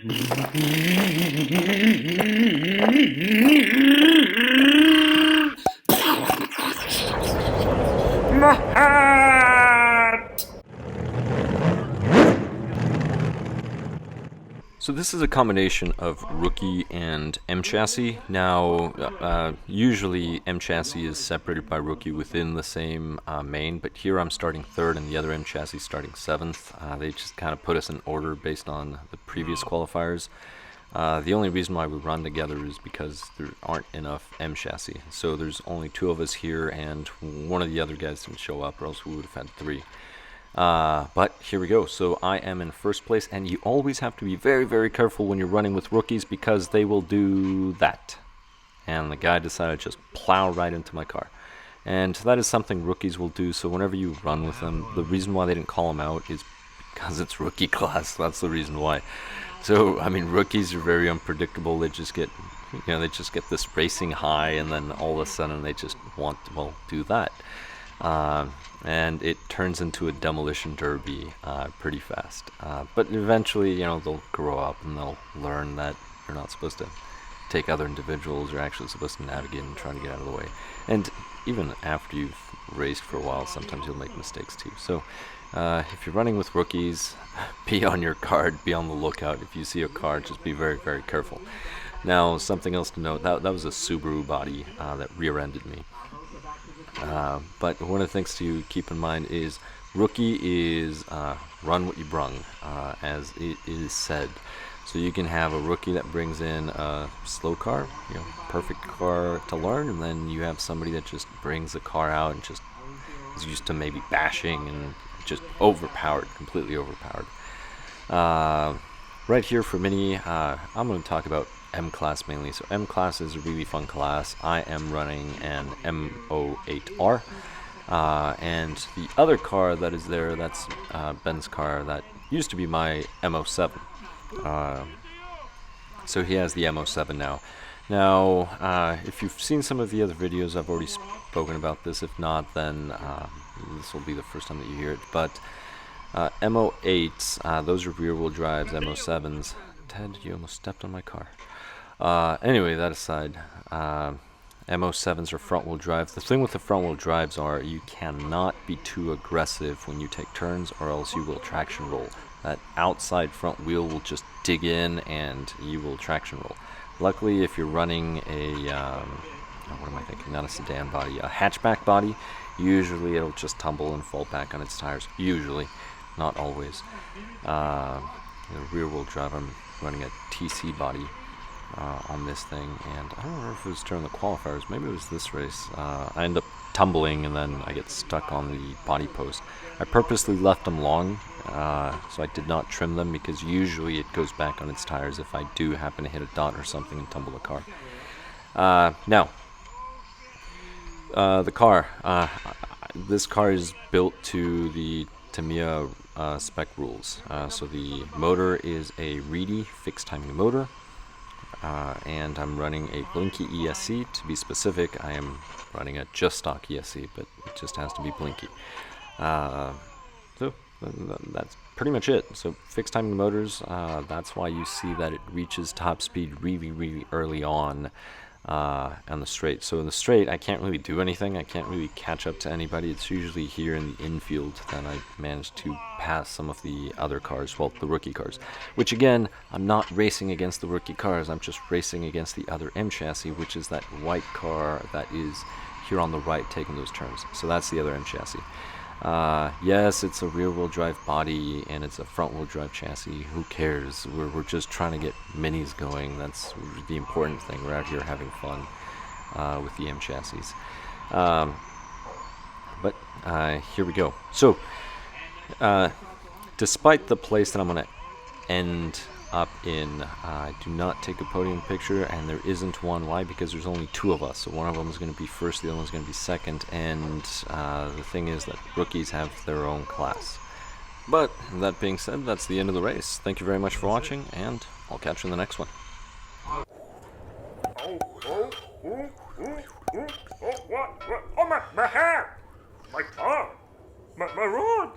So this is a combination of Rookie and M-chassis. Now, usually M-chassis is separated by Rookie within the same main, but here I'm starting 3rd and the other M-chassis starting 7th. They just kind of put us in order based on the previous qualifiers. The only reason why we run together is because there aren't enough M-chassis. So there's only 2 of us here, and one of the other guys didn't show up, or else we would have had 3. But here we go. So I am in 1st place, and you always have to be very, very careful when you're running with rookies because they will do that. And the guy decided to just plow right into my car. And that is something rookies will do, so whenever you run with them, the reason why they didn't call him out is because it's rookie class. That's the reason why. So, I mean, rookies are very unpredictable. They just get, they just get this racing high, and then all of a sudden they just want to, well, do that. And it turns into a demolition derby pretty fast. But eventually, they'll grow up and they'll learn that you're not supposed to take other individuals. You're actually supposed to navigate and try to get out of the way. And even after you've raced for a while, sometimes you'll make mistakes too. So if you're running with rookies, be on your guard, be on the lookout. If you see a car, just be very, very careful. Now, something else to note, that was a Subaru body that rear-ended me. But one of the things to keep in mind is Rookie is run what you brung, as it is said. So you can have a rookie that brings in a slow car, perfect car to learn, and then you have somebody that just brings the car out and just is used to maybe bashing and just overpowered, completely overpowered. Right here for me, I'm going to talk about M-class mainly. So M-class is a really fun class. I am running an M08R. And the other car that is there, that's Ben's car that used to be my M07. So he has the M07 now. Now, if you've seen some of the other videos, I've already spoken about this. If not, then this will be the first time that you hear it. But M08s, those are rear-wheel drives. M07s. Ted, you almost stepped on my car. Anyway, that aside, M07s are front-wheel drive. The thing with the front-wheel drives are you cannot be too aggressive when you take turns, or else you will traction roll. That outside front wheel will just dig in and you will traction roll. Luckily, if you're running a, what am I thinking, not a sedan body, a hatchback body, usually it'll just tumble and fall back on its tires. Usually, not always. The rear-wheel drive, I'm running a TC body on this thing, and I don't remember if it was during the qualifiers, maybe it was this race. I end up tumbling and then I get stuck on the body post. I purposely left them long, so I did not trim them, because usually it goes back on its tires if I do happen to hit a dot or something and tumble the car. Now, the car. This car is built to the Tamiya spec rules. So the motor is a Reedy fixed timing motor. And I'm running a Blinky ESC. To be specific, I am running a just stock ESC, but it just has to be Blinky. So that's pretty much it. So fixed timing motors, that's why you see that it reaches top speed really, really early on the straight. So in the straight, I can't really do anything. I can't really catch up to anybody. It's usually here in the infield that I manage to pass some of the other cars, well, the rookie cars. Which again, I'm not racing against the rookie cars. I'm just racing against the other M-chassis, which is that white car that is here on the right taking those turns. So that's the other M-chassis. Yes, it's a rear-wheel drive body and it's a front-wheel drive chassis. Who cares? We're just trying to get minis going. That's the important thing. We're out here having fun with the M-chassis. But here we go. So, despite the place that I'm going to end up in, I do not take a podium picture, and there isn't one. Why? Because there's only 2 of us. So one of them is going to be first, the other one's going to be second, and the thing is that rookies have their own class. But that being said, that's the end of the race. Thank you very much for watching, and I'll catch you in the next one. Oh, my hair! My car! My rod!